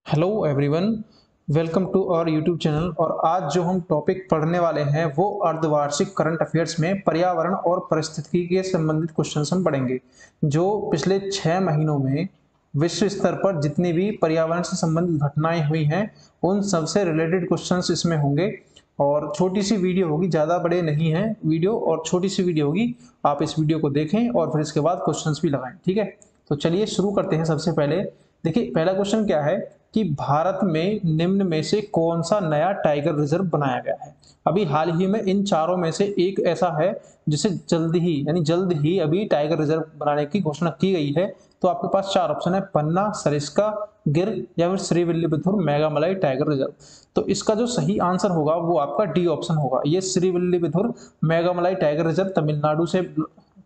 Hello everyone, welcome to our YouTube channel. और आज जो हम टॉपिक पढ़ने वाले हैं वो अर्धवार्षिक करंट अफेयर्स में पर्यावरण और पारिस्थितिकी के संबंधित क्वेश्चंस हम पढ़ेंगे। जो पिछले 6 महीनों में विश्व स्तर पर जितनी भी पर्यावरण से संबंधित घटनाएं हुई हैं उन सबसे रिलेटेड क्वेश्चंस इसमें होंगे। और छोटी सी वीडियो होगी, ज़्यादा बड़े नहीं है वीडियो, और छोटी सी वीडियो होगी। आप इस वीडियो को देखें और फिर इसके बाद क्वेश्चंस भी लगाएं, ठीक है। तो चलिए शुरू करते हैं। सबसे पहले देखिए, पहला क्वेश्चन क्या है कि भारत में निम्न में से कौन सा नया टाइगर रिजर्व बनाया गया है। अभी हाल ही में इन चारों में से एक ऐसा है जिसे जल्द ही अभी टाइगर रिजर्व बनाने की घोषणा की गई है। तो आपके पास चार ऑप्शन है: पन्ना, सरिस्का, गिर या फिर श्रीविल्लीबुथुर मेघामलाई टाइगर रिजर्व। तो इसका जो सही आंसर होगा वो आपका डी ऑप्शन होगा। ये श्रीविल्लीबुथुर मेघामलाई टाइगर रिजर्व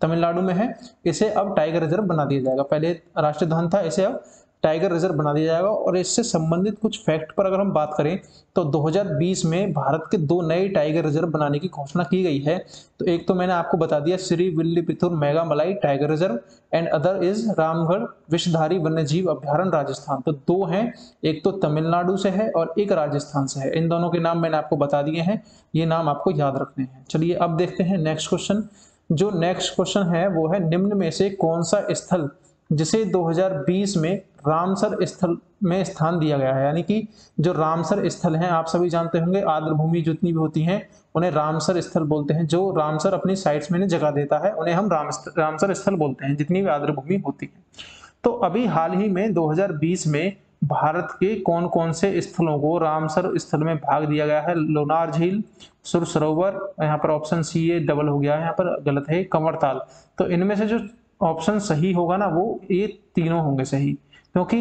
तमिलनाडु में है। इसे अब टाइगर रिजर्व बना दिया जाएगा। पहले राष्ट्रीय उद्यान था, इसे अब टाइगर रिजर्व बना दिया जाएगा। और इससे संबंधित कुछ फैक्ट पर अगर हम बात करें तो 2020 में भारत के 2 नए टाइगर रिजर्व बनाने की घोषणा की गई है। तो एक तो मैंने आपको बता दिया, Srivilliputhur Meghamalai tiger reserve, and other is Ramgarh Vishdhari वन्यजीव अभ्यारण्य राजस्थान। तो दो हैं, एक तो तमिलनाडु से है और एक राजस्थान से है। इन दोनों के नाम मैंने आपको बता दिए हैं, ये नाम आपको याद रखने हैं। चलिए अब देखते हैं नेक्स्ट क्वेश्चन। जो नेक्स्ट क्वेश्चन है वो है: निम्न में से कौन सा स्थल जिसे 2020 में रामसर स्थल में स्थान दिया गया है। यानी कि जो रामसर स्थल हैं, आप सभी जानते होंगे, आर्द्र भूमि जितनी भी होती हैं उन्हें रामसर स्थल बोलते हैं। जो रामसर अपनी साइट्स में जगह देता है उन्हें हम रामसर स्थल बोलते हैं, जितनी भी आर्द्र भूमि होती है। तो अभी हाल ही में 2020 में भारत के कौन कौन से स्थलों को रामसर स्थल में भाग दिया गया है? लोनार झील, सुर सरोवर, यहाँ पर ऑप्शन सी ये डबल हो गया है, यहाँ पर गलत है, कंवरताल। तो इनमें से जो ऑप्शन सही होगा ना वो ये तीनों होंगे सही, क्योंकि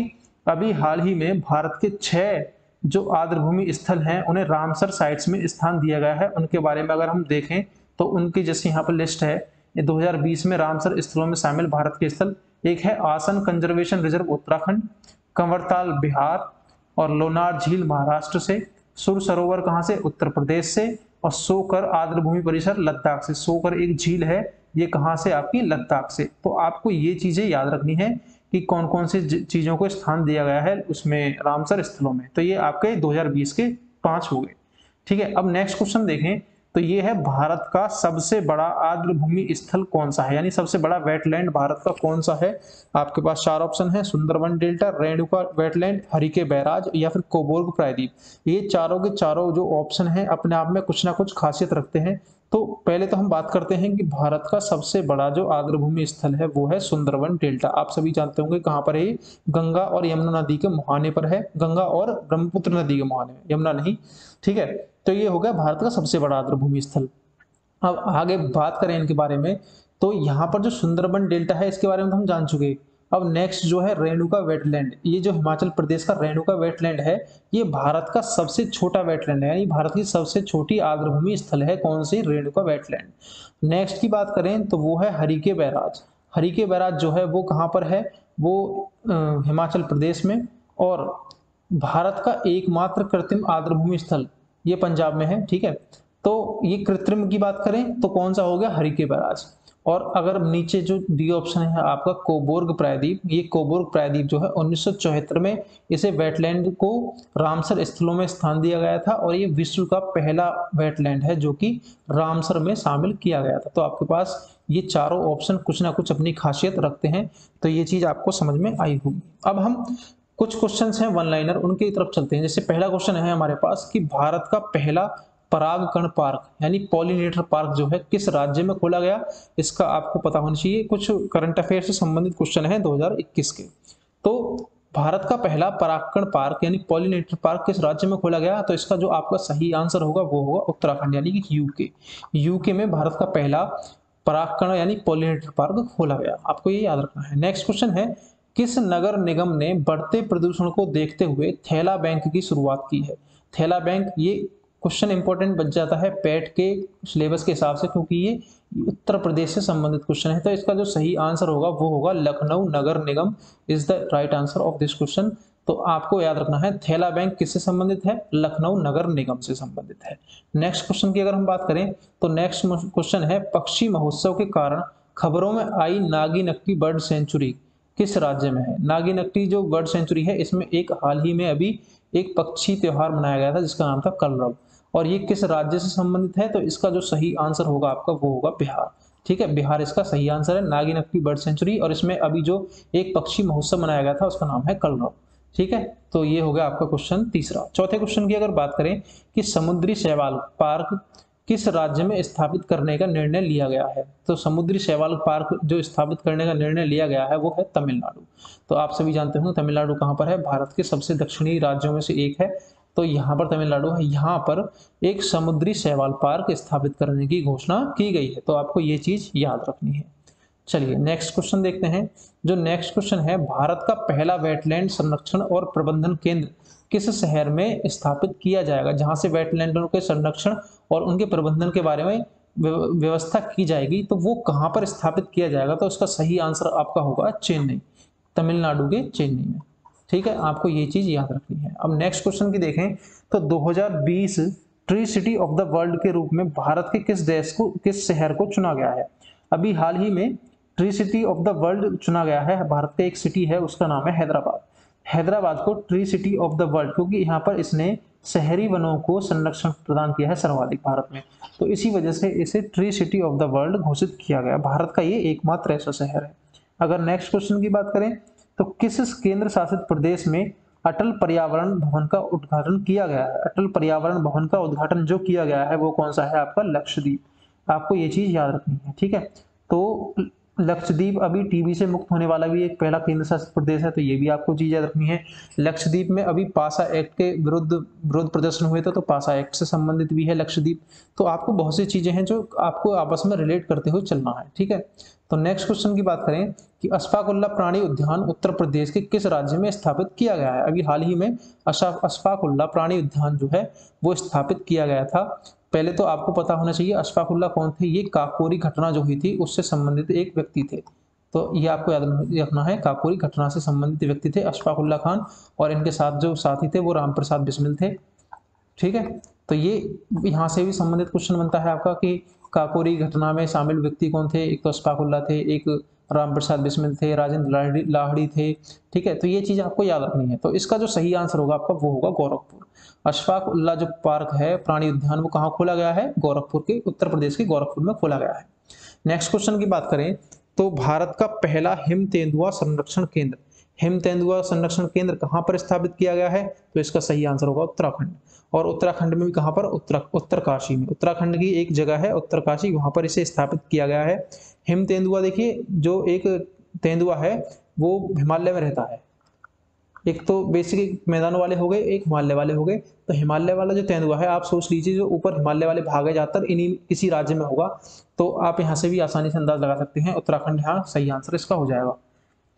अभी हाल ही में भारत के 6 जो आर्द्रभूमि स्थल हैं उन्हें रामसर साइट्स में स्थान दिया गया है। उनके बारे में अगर हम देखें तो उनकी जैसे यहाँ पर लिस्ट है, ये 2020 में रामसर स्थलों में शामिल भारत के स्थल: एक है आसन कंजर्वेशन रिजर्व उत्तराखंड, कंवरताल बिहार और लोनार झील महाराष्ट्र से, सुर सरोवर कहाँ से? उत्तर प्रदेश से, और सोकर आर्द्रभूमि परिसर लद्दाख से। सोकर एक झील है, ये कहाँ से? आपकी लद्दाख से। तो आपको ये चीजें याद रखनी है कि कौन कौन सी चीजों को स्थान दिया गया है उसमें रामसर स्थलों में। तो ये आपके 2020 के 5 हो गए, ठीक है। अब नेक्स्ट क्वेश्चन देखें तो ये है: भारत का सबसे बड़ा आर्द्रभूमि स्थल कौन सा है? यानी सबसे बड़ा वेटलैंड भारत का कौन सा है? आपके पास 4 ऑप्शन है: Sundarban delta, Renuka wetland, Harike barrage या फिर कोबोर्ग प्रायद्वीप। ये चारों के चारों जो ऑप्शन है अपने आप में कुछ ना कुछ खासियत रखते हैं। तो पहले तो हम बात करते हैं कि भारत का सबसे बड़ा जो आर्द्रभूमि स्थल है वो है सुंदरबन डेल्टा। आप सभी जानते होंगे कहाँ पर है? गंगा और यमुना नदी के मुहाने पर है, गंगा और ब्रह्मपुत्र नदी के मुहाने में, यमुना नहीं, ठीक है। तो ये हो गया भारत का सबसे बड़ा आर्द्रभूमि स्थल। अब आगे बात करें इनके बारे में तो यहाँ पर जो सुंदरबन डेल्टा है इसके बारे में तो हम जान चुके। अब नेक्स्ट जो है रेणुका वेटलैंड, ये जो हिमाचल प्रदेश का रेणुका वेटलैंड है ये भारत का सबसे छोटा वेटलैंड है, यानी भारत की सबसे छोटी आर्द्रभूमि स्थल है। कौन सी? रेणुका वेटलैंड। नेक्स्ट की बात करें तो वो है हरिके बैराज। हरिके बैराज जो है वो कहाँ पर है? वो हिमाचल प्रदेश में। और भारत का एकमात्र कृत्रिम आर्द्रभूमि स्थल ये पंजाब में है, ठीक है। तो ये कृत्रिम की बात करें तो कौन सा हो गया? हरिके बैराज। और अगर नीचे जो डी ऑप्शन है आपका कोबोर्ग प्रायद्वीप, ये कोबोर्ग प्रायद्वीप जो है 1974 में इसे वेटलैंड को रामसर स्थलों में स्थान दिया गया था, और ये विश्व का पहला वेटलैंड है जो कि रामसर में शामिल किया गया था। तो आपके पास ये चारों ऑप्शन कुछ ना कुछ अपनी खासियत रखते हैं, तो ये चीज आपको समझ में आई होगी। अब हम कुछ क्वेश्चंस हैं वन लाइनर, उनकी तरफ चलते हैं। जैसे पहला क्वेश्चन है हमारे पास कि भारत का पहला परागकण पार्क यानी पॉलिनेटर पार्क जो है किस राज्य में खोला गया? इसका आपको पता होना चाहिए। कुछ करंट अफेयर से संबंधित क्वेश्चन है 2021 के। तो भारत का पहला परागकण पार्क यानी पॉलिनेटर पार्क किस राज्य में खोला गया? तो इसका जो आपका सही आंसर होगा वो होगा उत्तराखंड, यानी कि यूके। यूके में भारत का पहला परागकण यानी पॉलिनेटर पार्क खोला गया, आपको ये याद रखना है। नेक्स्ट क्वेश्चन है: किस नगर निगम ने बढ़ते प्रदूषण को देखते हुए थैला बैंक की शुरुआत की है? थैला बैंक, ये क्वेश्चन इंपॉर्टेंट बच जाता है पेट के सिलेबस के हिसाब से, क्योंकि ये उत्तर प्रदेश से संबंधित क्वेश्चन है। तो इसका जो सही आंसर होगा वो होगा Lucknow Nagar Nigam is the right answer of this question. तो आपको याद रखना है थैला बैंक किससे संबंधित है? लखनऊ नगर निगम से संबंधित है। नेक्स्ट क्वेश्चन की अगर हम बात करें तो नेक्स्ट क्वेश्चन है: पक्षी महोत्सव के कारण खबरों में आई नागी नक्की बर्ड सेंचुरी किस राज्य में है? नागिनक्टी जो बर्ड सेंचुरी है, इसमें एक हाल ही में अभी एक पक्षी त्योहार मनाया गया था जिसका नाम था कलरव, और ये किस राज्य से संबंधित है? तो इसका जो सही आंसर होगा आपका वो होगा बिहार। ठीक है, बिहार इसका सही आंसर है, नागिनक्टी बर्ड सेंचुरी, और इसमें अभी जो एक पक्षी महोत्सव मनाया गया था उसका नाम है कलरव। ठीक है, तो ये हो गया आपका क्वेश्चन तीसरा। चौथे क्वेश्चन की अगर बात करें कि समुद्री शैवाल पार्क किस राज्य में स्थापित करने का निर्णय लिया गया है? तो समुद्री शैवाल पार्क जो स्थापित करने का निर्णय लिया गया है वो है तमिलनाडु। तो आप सभी जानते होंगे तमिलनाडु कहाँ पर है? भारत के सबसे दक्षिणी राज्यों में से एक है, तो यहाँ पर तमिलनाडु है। यहाँ पर एक समुद्री शैवाल पार्क स्थापित करने की घोषणा की गई है, तो आपको ये चीज याद रखनी है। चलिए नेक्स्ट क्वेश्चन देखते हैं। जो नेक्स्ट क्वेश्चन है, भारत का पहला वेटलैंड संरक्षण और प्रबंधन केंद्र किस शहर में स्थापित किया जाएगा? जहां से वेटलैंडों के संरक्षण और उनके प्रबंधन के बारे में व्यवस्था की जाएगी, तो वो कहां पर स्थापित किया जाएगा? तो इसका सही आंसर आपका होगा चेन्नई, तमिलनाडु के चेन्नई में। ठीक है, आपको ये चीज याद रखनी है। अब नेक्स्ट क्वेश्चन की देखें तो 2020 tree city of the world के रूप में भारत के किस शहर को चुना गया है? अभी हाल ही में tree city of the world चुना गया है, भारत का एक सिटी है उसका नाम है हैदराबाद। हैदराबाद को tree city of the world, क्योंकि यहाँ पर इसने शहरी वनों को संरक्षण प्रदान किया है सर्वाधिक भारत में, तो इसी वजह से इसे tree city of the world घोषित किया गया। भारत का ये एकमात्र ऐसा शहर है। अगर नेक्स्ट क्वेश्चन की बात करें तो किस केंद्र शासित प्रदेश में अटल पर्यावरण भवन का उद्घाटन किया गया है? अटल पर्यावरण भवन का उद्घाटन जो किया गया है वो कौन सा है? आपका लक्षद्वीप। आपको ये चीज याद रखनी है। ठीक है, तो लक्षद्वीप अभी टीबी से मुक्त होने वाला भी एक पहला केंद्र शासित प्रदेश है, तो ये भी आपको चीज याद रखनी है। लक्षद्वीप में अभी पासा एक्ट के विरुद्ध प्रदर्शन हुए थे, तो पासा एक्ट से संबंधित भी है लक्षद्वीप। तो आपको बहुत सी चीजें हैं जो आपको आपस में रिलेट करते हुए चलना है। ठीक है, तो नेक्स्ट क्वेश्चन की बात करें कि अशफाकुल्ला प्राणी उद्यान उत्तर प्रदेश के किस राज्य में स्थापित किया गया है? अभी हाल ही में अशफाकुल्ला प्राणी उद्यान जो है वो स्थापित किया गया था। पहले तो आपको पता होना चाहिए अशफाकुल्ला कौन थे। ये काकोरी घटना जो हुई थी उससे संबंधित एक व्यक्ति थे, तो ये आपको याद रखना है। काकोरी घटना से संबंधित व्यक्ति थे अशफाकुल्ला खान, और इनके साथ जो साथी थे वो राम प्रसाद बिस्मिल थे। ठीक है, तो ये यहाँ से भी संबंधित क्वेश्चन बनता है आपका कि काकोरी घटना में शामिल व्यक्ति कौन थे? एक तो अशफाकुल्ला थे, एक राम प्रसाद बिस्मिल थे, राजेंद्र लाहिड़ी थे। ठीक है, तो ये चीज आपको याद रखनी है। तो इसका जो सही आंसर होगा आपका वो होगा गोरखपुर। अशफाकुल्ला जो पार्क है प्राणी उद्यान वो कहाँ खोला गया है? गोरखपुर के, उत्तर प्रदेश के गोरखपुर में खोला गया है। नेक्स्ट क्वेश्चन की बात करें तो भारत का पहला हिम तेंदुआ संरक्षण केंद्र, हिम तेंदुआ संरक्षण केंद्र कहाँ पर स्थापित किया गया है? तो इसका सही आंसर होगा उत्तराखंड। और उत्तराखंड में भी कहाँ पर? उत्तरकाशी में। उत्तराखंड की एक जगह है उत्तरकाशी, वहां पर इसे स्थापित किया गया है। हिम तेंदुआ देखिए, जो एक तेंदुआ है वो हिमालय में रहता है। एक तो बेसिक मैदानों वाले हो गए, एक हिमालय वाले हो गए। तो हिमालय वाला जो तेंदुआ है आप सोच लीजिए जो ऊपर हिमालय वाले भाग है ज्यादातर इन्हीं किसी राज्य में होगा, तो आप यहाँ से भी आसानी से अंदाज लगा सकते हैं। उत्तराखंड यहाँ सही आंसर इसका हो जाएगा।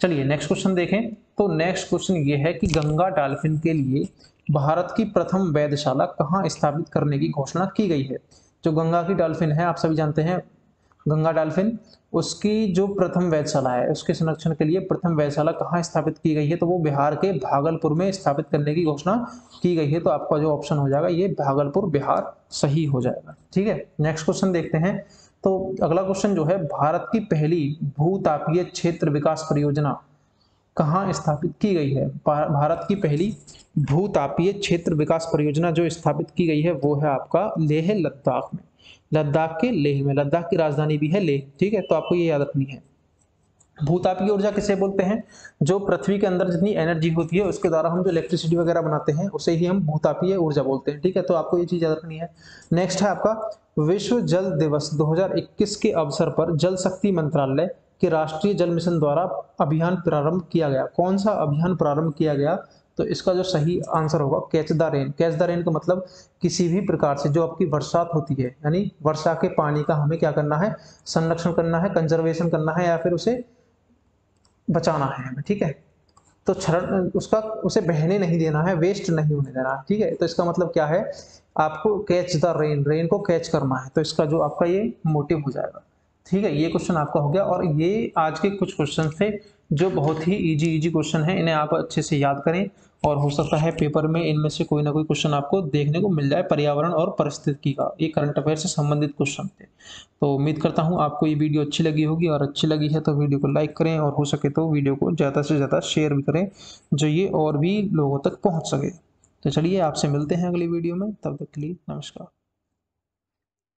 चलिए नेक्स्ट क्वेश्चन देखें। तो नेक्स्ट क्वेश्चन ये है कि गंगा डॉल्फिन के लिए भारत की प्रथम वेधशाला कहाँ स्थापित करने की घोषणा की गई है? जो गंगा की डॉल्फिन है आप सभी जानते हैं, गंगा डॉल्फिन, उसकी जो प्रथम वेधशाला है उसके संरक्षण के लिए प्रथम वेधशाला कहाँ स्थापित की गई है? तो वो बिहार के भागलपुर में स्थापित करने की घोषणा की गई है। तो आपका जो ऑप्शन हो जाएगा ये भागलपुर बिहार सही हो जाएगा। ठीक है, नेक्स्ट क्वेश्चन देखते हैं। तो अगला क्वेश्चन जो है, भारत की पहली भूतापीय क्षेत्र विकास परियोजना कहाँ स्थापित की गई है? भारत की पहली भूतापीय क्षेत्र विकास परियोजना जो स्थापित की गई है वो है आपका लेह लद्दाख में। लद्दाख के लेह में, लद्दाख की राजधानी भी है लेह। ठीक है, तो आपको ये याद रखनी है। भूतापीय ऊर्जा किसे बोलते हैं? जो पृथ्वी के अंदर जितनी एनर्जी होती है उसके द्वारा हम जो इलेक्ट्रिसिटी वगैरह बनाते हैं उसे ही हम भूतापीय ऊर्जा बोलते हैं। ठीक है, तो आपको ये चीज याद रखनी है। नेक्स्ट है आपका विश्व जल दिवस 2021 के अवसर पर जल शक्ति मंत्रालय के राष्ट्रीय जल मिशन द्वारा अभियान प्रारंभ किया गया। कौन सा अभियान प्रारंभ किया गया? तो इसका जो सही आंसर होगा catch the rain. Catch the rain का मतलब किसी भी प्रकार से जो आपकी बरसात होती है, यानी वर्षा के पानी का हमें क्या करना है? संरक्षण करना है, कंजर्वेशन करना है, या फिर उसे बचाना है हमें। ठीक है, तो क्षरण उसका उसे बहने नहीं देना है, वेस्ट नहीं होने देना है। ठीक है, तो इसका मतलब क्या है? आपको कैच द रेन, रेन को कैच करना है। तो इसका जो आपका ये मोटिव हो जाएगा। ठीक है, ये क्वेश्चन आपका हो गया। और ये आज के कुछ क्वेश्चन थे जो बहुत ही इजी क्वेश्चन है, इन्हें आप अच्छे से याद करें और हो सकता है पेपर में इनमें से कोई ना कोई क्वेश्चन आपको देखने को मिल जाए पर्यावरण और पारिस्थितिकी का। ये करंट अफेयर से संबंधित क्वेश्चन थे। तो उम्मीद करता हूँ आपको ये वीडियो अच्छी लगी होगी, और अच्छी लगी है तो वीडियो को लाइक करें और हो सके तो वीडियो को ज़्यादा से ज़्यादा शेयर भी करें, जो ये और भी लोगों तक पहुँच सके। तो चलिए आपसे मिलते हैं अगली वीडियो में, तब तक के लिए नमस्कार।